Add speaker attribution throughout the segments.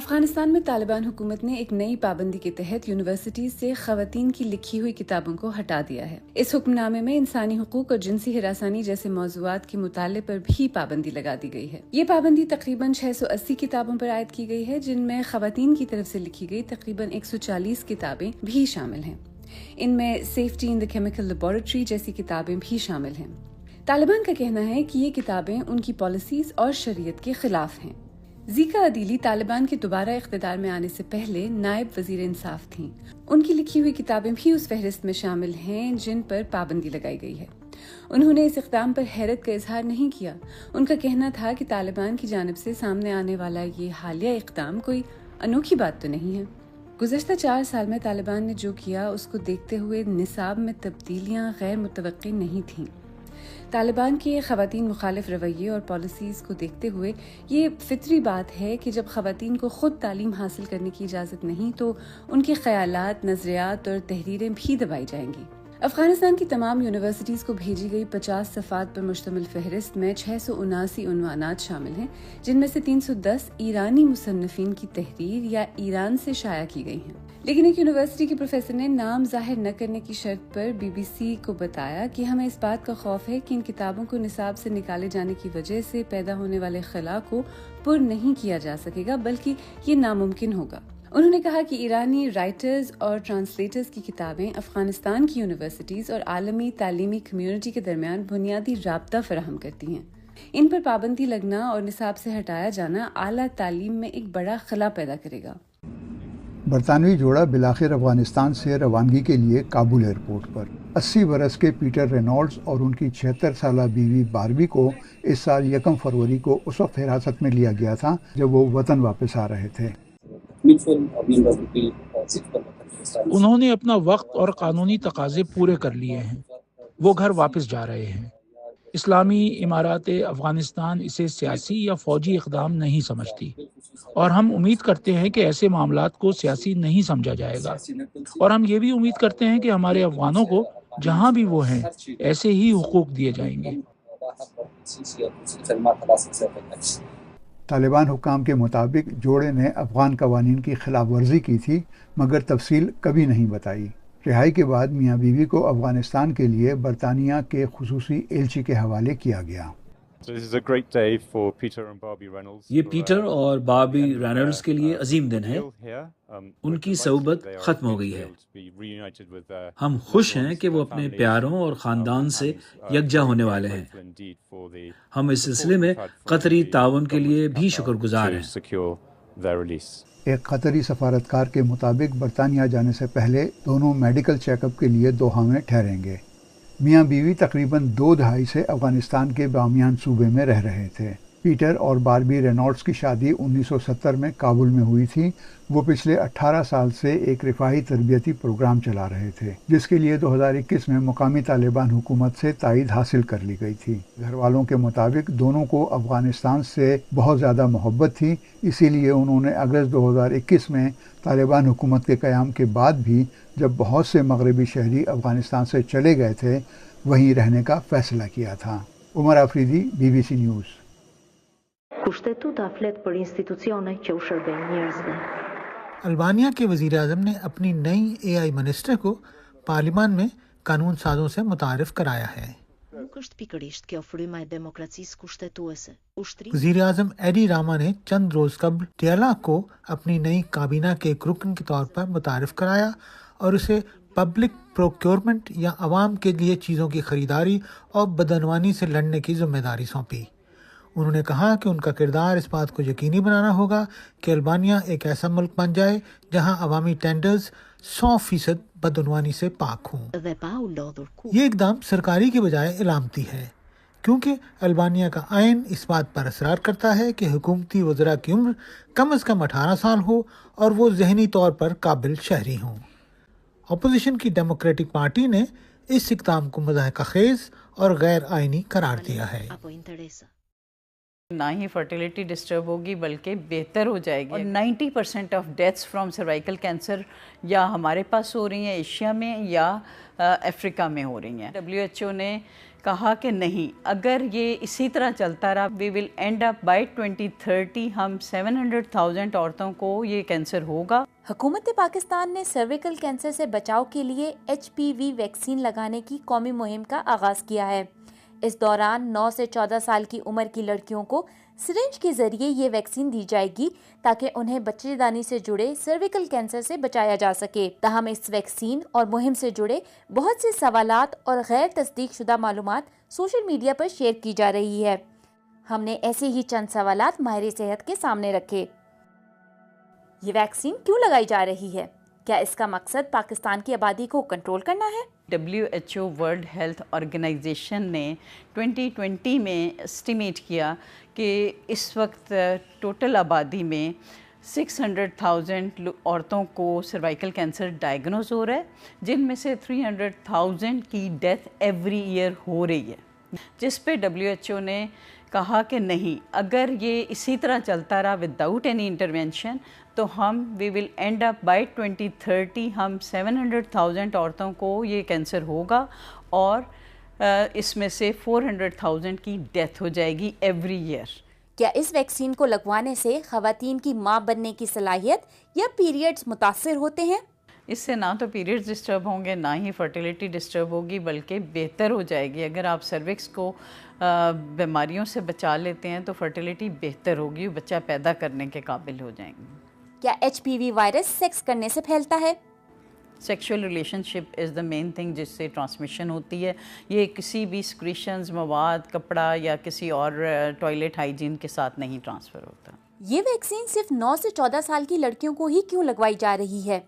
Speaker 1: افغانستان میں طالبان حکومت نے ایک نئی پابندی کے تحت یونیورسٹیز سے خواتین کی لکھی ہوئی کتابوں کو ہٹا دیا ہے۔ اس حکم نامے میں انسانی حقوق اور جنسی ہراسانی جیسے موضوعات کے مطالعے پر بھی پابندی لگا دی گئی ہے۔ یہ پابندی تقریباً 680 کتابوں پر عائد کی گئی ہے، جن میں خواتین کی طرف سے لکھی گئی تقریباً 140 کتابیں بھی شامل ہیں۔ ان میں سیفٹی ان دی کیمیکل لیبارٹری جیسی کتابیں بھی شامل ہیں۔ طالبان کا کہنا ہے کہ یہ کتابیں ان کی پالیسیز اور شریعت کے خلاف ہیں۔ زیکا عدیلی طالبان کے دوبارہ اقتدار میں آنے سے پہلے نائب وزیر انصاف تھیں۔ ان کی لکھی ہوئی کتابیں بھی اس فہرست میں شامل ہیں جن پر پابندی لگائی گئی ہے۔ انہوں نے اس اقدام پر حیرت کا اظہار نہیں کیا۔ ان کا کہنا تھا کہ طالبان کی جانب سے سامنے آنے والا یہ حالیہ اقدام کوئی انوکھی بات تو نہیں ہے۔ گزشتہ 4 سال میں طالبان نے جو کیا اس کو دیکھتے ہوئے نصاب میں تبدیلیاں غیر متوقع نہیں تھیں۔ طالبان کے خواتین مخالف رویے اور پالیسیز کو دیکھتے ہوئے یہ فطری بات ہے کہ جب خواتین کو خود تعلیم حاصل کرنے کی اجازت نہیں تو ان کے خیالات، نظریات اور تحریریں بھی دبائی جائیں گی۔ افغانستان کی تمام یونیورسٹیز کو بھیجی گئی 50 صفحات پر مشتمل فہرست میں 679 عنوانات شامل ہیں، جن میں سے 310 ایرانی مصنفین کی تحریر یا ایران سے شائع کی گئی ہیں۔ لیکن ایک یونیورسٹی کے پروفیسر نے نام ظاہر نہ کرنے کی شرط پر BBC کو بتایا کہ ہمیں اس بات کا خوف ہے کہ ان کتابوں کو نصاب سے نکالے جانے کی وجہ سے پیدا ہونے والے خلا کو پر نہیں کیا جا سکے گا، بلکہ یہ ناممکن ہوگا۔ انہوں نے کہا کہ ایرانی رائٹرز اور ٹرانسلیٹرز کی کتابیں افغانستان کی یونیورسٹیز اور عالمی تعلیمی کمیونٹی کے درمیان بنیادی رابطہ فراہم کرتی ہیں۔ ان پر پابندی لگنا اور نصاب سے ہٹایا جانا اعلیٰ تعلیم میں ایک بڑا خلا پیدا کرے گا۔
Speaker 2: برطانوی جوڑا بالآخر افغانستان سے روانگی کے لیے کابل ایئرپورٹ پر۔ 80 برس کے پیٹر رینالڈز اور ان کی 76 سالہ بیوی باربی کو اس سال 1 فروری کو اس وقت حراست میں لیا گیا تھا جب وہ وطن واپس آ رہے تھے۔
Speaker 3: انہوں نے اپنا وقت اور قانونی تقاضے پورے کر لیے ہیں۔ وہ گھر واپس جا رہے ہیں۔ اسلامی امارات افغانستان اسے سیاسی یا فوجی اقدام نہیں سمجھتی، اور ہم امید کرتے ہیں کہ ایسے معاملات کو سیاسی نہیں سمجھا جائے گا، اور ہم یہ بھی امید کرتے ہیں کہ ہمارے افغانوں کو جہاں بھی وہ ہیں ایسے ہی حقوق دیے جائیں گے۔
Speaker 2: طالبان حکام کے مطابق جوڑے نے افغان قوانین کی خلاف ورزی کی تھی، مگر تفصیل کبھی نہیں بتائی۔ رہائی کے بعد میاں بیوی کو افغانستان کے لیے برطانیہ کے خصوصی ایلچی کے حوالے کیا گیا۔
Speaker 4: یہ پیٹر اور باربی رینالڈز کے لیے عظیم دن ہے۔ ان کی صحبت ختم ہو گئی ہے۔ ہم خوش ہیں کہ وہ اپنے پیاروں اور خاندان سے یکجا ہونے والے ہیں۔ ہم اس سلسلے میں قطری تعاون کے لیے بھی شکر گزار ہیں۔
Speaker 2: ایک قطری سفارتکار کے مطابق برطانیہ جانے سے پہلے دونوں میڈیکل چیک اپ کے لیے دوحہ میں ٹھہریں گے۔ میاں بیوی تقریباً 2 دہائی سے افغانستان کے بامیان صوبے میں رہ رہے تھے۔ پیٹر اور باربی رینالڈز کی شادی 1970 میں کابل میں ہوئی تھی۔ وہ پچھلے 18 سال سے ایک رفاہی تربیتی پروگرام چلا رہے تھے، جس کے لیے 2021 میں مقامی طالبان حکومت سے تائید حاصل کر لی گئی تھی۔ گھر والوں کے مطابق دونوں کو افغانستان سے بہت زیادہ محبت تھی، اسی لیے انہوں نے اگست 2021 میں طالبان حکومت کے قیام کے بعد بھی جب بہت سے مغربی شہری افغانستان سے چلے گئے تھے وہیں رہنے کا فیصلہ کیا تھا۔ عمر آفریدی، BBC نیوز۔
Speaker 5: البانیہ کے وزیر اعظم نے اپنی نئی AI منسٹر کو پارلیمان میں قانون سازوں سے متعارف کرایا ہے۔ وزیر اعظم ایڈی راما نے چند روز قبل ٹیالا کو اپنی نئی کابینہ کے ایک رکن کے طور پر متعارف کرایا اور اسے پبلک پروکیورمنٹ یا عوام کے لیے چیزوں کی خریداری اور بدعنوانی سے لڑنے کی ذمہ داری سونپی۔ انہوں نے کہا کہ ان کا کردار اس بات کو یقینی بنانا ہوگا کہ البانیہ ایک ایسا ملک بن جائے جہاں عوامی ٹینڈرز 100% بدعنوانی سے پاک ہوں۔ یہ اقدام سرکاری کی بجائے علامتی ہے، کیونکہ البانیہ کا آئین اس بات پر اصرار کرتا ہے کہ حکومتی وزراء کی عمر کم از کم 18 سال ہو اور وہ ذہنی طور پر قابل شہری ہوں۔ اپوزیشن کی ڈیموکریٹک پارٹی نے اس اقدام کو مضحکہ خیز اور غیر آئینی قرار دیا ہے۔
Speaker 6: نہ ہی فرٹیلیٹی ڈسٹرب ہوگی بلکہ بہتر ہو جائے گی، اور 90% of deaths from cervical cancer یا ہمارے پاس ہو رہی ہیں ایشیا میں یا افریقہ میں ہو رہی ہیں۔ WHO نے کہا کہ نہیں، اگر یہ اسی طرح چلتا رہا وی ول اینڈ اپ بائی 2030 ہم 700,000 عورتوں کو یہ کینسر ہوگا۔
Speaker 7: حکومت پاکستان نے سرویکل کینسر سے بچاؤ کے لیے HPV ویکسین لگانے کی قومی مہم کا آغاز کیا ہے۔ اس دوران 9 سے 14 سال کی عمر کی لڑکیوں کو سرنج کے ذریعے یہ ویکسین دی جائے گی تاکہ انہیں بچے دانی سے جڑے سرویکل کینسر سے بچایا جا سکے۔ تاہم اس ویکسین اور مہم سے جڑے بہت سے سوالات اور غیر تصدیق شدہ معلومات سوشل میڈیا پر شیئر کی جا رہی ہے۔ ہم نے ایسے ہی چند سوالات ماہر صحت کے سامنے رکھے۔ یہ ویکسین کیوں لگائی جا رہی ہے؟ کیا اس کا مقصد پاکستان کی آبادی کو کنٹرول کرنا ہے؟
Speaker 6: WHO ورلڈ ہیلتھ آرگنائزیشن نے 2020 میں اسٹیمیٹ کیا کہ اس وقت ٹوٹل آبادی میں 600,000 عورتوں کو سروائیکل کینسر ڈائگنوز ہو رہا ہے، جن میں سے 300,000 کی ڈیتھ ایوری ایئر ہو رہی ہے، جس پہ WHO نے کہا کہ نہیں، اگر یہ اسی طرح چلتا رہا وداؤٹ اینی انٹرونشن تو ہم وی ول اینڈ اپ بائی 2030 ہم 700,000 عورتوں کو یہ کینسر ہوگا اور اس میں سے 400,000 کی ڈیتھ ہو جائے گی ایوری ایئر۔
Speaker 7: کیا اس ویکسین کو لگوانے سے خواتین کی ماں بننے کی صلاحیت یا پیریڈز متاثر ہوتے ہیں؟
Speaker 6: اس سے نہ تو پیریڈز ڈسٹرب ہوں گے، نہ ہی فرٹیلیٹی ڈسٹرب ہوگی، بلکہ بہتر ہو جائے گی۔ اگر آپ سروکس کو بیماریوں سے بچا لیتے ہیں تو فرٹیلیٹی بہتر ہوگی، بچہ پیدا کرنے کے قابل ہو جائیں گے۔
Speaker 7: کیا HPV وائرس سیکس کرنے سے پھیلتا ہے؟
Speaker 6: سیکشول ریلیشن شپ از دا مین تھنگ جس سے ٹرانسمیشن ہوتی ہے۔ یہ کسی بھی سکریشنز، مواد، کپڑا یا کسی اور ٹوائلٹ ہائیجین کے ساتھ نہیں ٹرانسفر ہوتا۔
Speaker 7: یہ ویکسین صرف 9 سے 14 سال کی لڑکیوں کو ہی کیوں لگوائی جا رہی ہے؟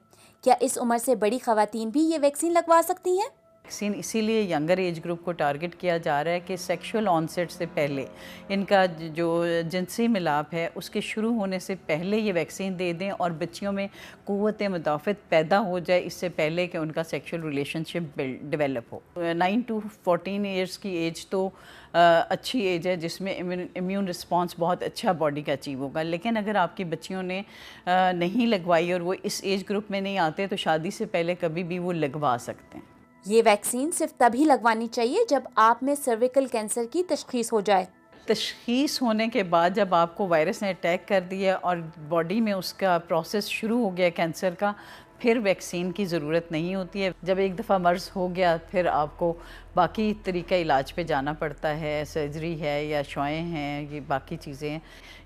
Speaker 7: کیا اس عمر سے بڑی خواتین بھی یہ ویکسین لگوا سکتی ہیں؟
Speaker 6: ویکسین اسی لیے ینگر ایج گروپ کو ٹارگٹ کیا جا رہا ہے کہ سیکشول آنسیٹ سے پہلے ان کا جو جنسی ملاپ ہے اس کے شروع ہونے سے پہلے یہ ویکسین دے دیں اور بچیوں میں قوت مدافعت پیدا ہو جائے اس سے پہلے کہ ان کا sexual relation ship develop who. 9 to 14 years کی ایج تو اچھی ایج ہے جس میں امیون رسپانس بہت اچھا باڈی کا اچیو ہوگا، لیکن اگر آپ کی بچیوں نے نہیں لگوائی اور وہ اس ایج گروپ میں نہیں آتے تو شادی سے پہلے کبھی بھی وہ لگوا سکتے ہیں۔
Speaker 7: یہ ویکسین صرف تبھی لگوانی چاہیے جب آپ میں سرویکل کینسر کی تشخیص ہو جائے۔
Speaker 6: تشخیص ہونے کے بعد جب آپ کو وائرس نے اٹیک کر دیا اور باڈی میں اس کا پروسیس شروع ہو گیا کینسر کا، پھر ویکسین کی ضرورت نہیں ہوتی ہے۔ جب ایک دفعہ مرض ہو گیا پھر آپ کو باقی طریقہ علاج پہ جانا پڑتا ہے، سرجری ہے یا شعاعیں ہیں، یہ باقی چیزیں ہیں۔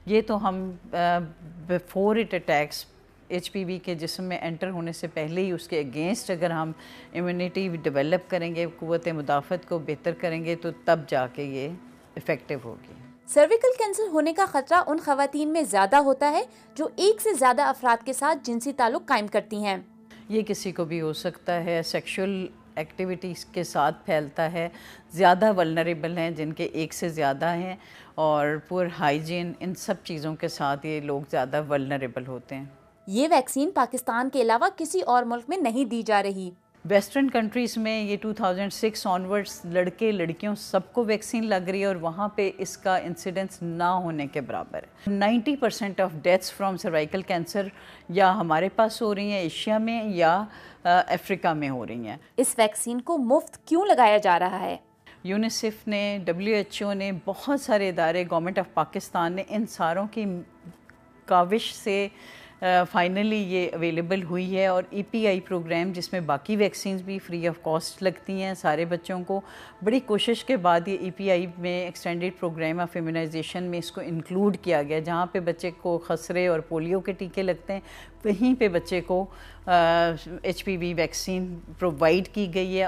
Speaker 6: یہ تو ہم بیفور اٹ اٹیکس HPV کے جسم میں انٹر ہونے سے پہلے ہی اس کے اگینسٹ اگر ہم امیونٹی ڈیولپ کریں گے، قوت مدافعت کو بہتر کریں گے تو تب جا کے یہ افیکٹو ہوگی۔
Speaker 7: سرویکل کینسر ہونے کا خطرہ ان خواتین میں زیادہ ہوتا ہے جو ایک سے زیادہ افراد کے ساتھ جنسی تعلق قائم کرتی ہیں۔
Speaker 6: یہ کسی کو بھی ہو سکتا ہے، سیکشول ایکٹیویٹیز کے ساتھ پھیلتا ہے، زیادہ ولنریبل ہیں جن کے ایک سے زیادہ ہیں، اور پور ہائیجین ان سب چیزوں کے ساتھ یہ لوگ زیادہ ولنریبل ہوتے ہیں۔
Speaker 7: یہ ویکسین پاکستان کے علاوہ کسی اور ملک میں نہیں دی جا رہی۔
Speaker 6: ویسٹرن کنٹریز میں یہ 2006 آنورڈس لڑکے لڑکیوں سب کو ویکسین لگ رہی ہے اور وہاں پہ اس کا انسیڈنس نہ ہونے کے برابر ہے۔ 90% of deaths from cervical cancer یا ہمارے پاس ہو رہی ہیں ایشیا میں یا افریقہ میں ہو رہی ہیں۔
Speaker 7: اس ویکسین کو مفت کیوں لگایا جا رہا ہے؟
Speaker 6: یونیسیف نے، WHO نے، بہت سارے ادارے، گورنمنٹ آف پاکستان نے ان ساروں کی کاوش سے فائنلی یہ اویلیبل ہوئی ہے، اور EPI پروگرام جس میں باقی ویکسینز بھی فری آف کاسٹ لگتی ہیں سارے بچوں کو، بڑی کوشش کے بعد یہ EPI میں ایکسٹینڈیڈ پروگرام آف امیونائزیشن میں اس کو انکلوڈ کیا گیا، جہاں پہ بچے کو خسرے اور پولیو کے ٹیکے لگتے ہیں وہیں پہ بچے کو HPV ویکسین پرووائڈ کی گئی ہے۔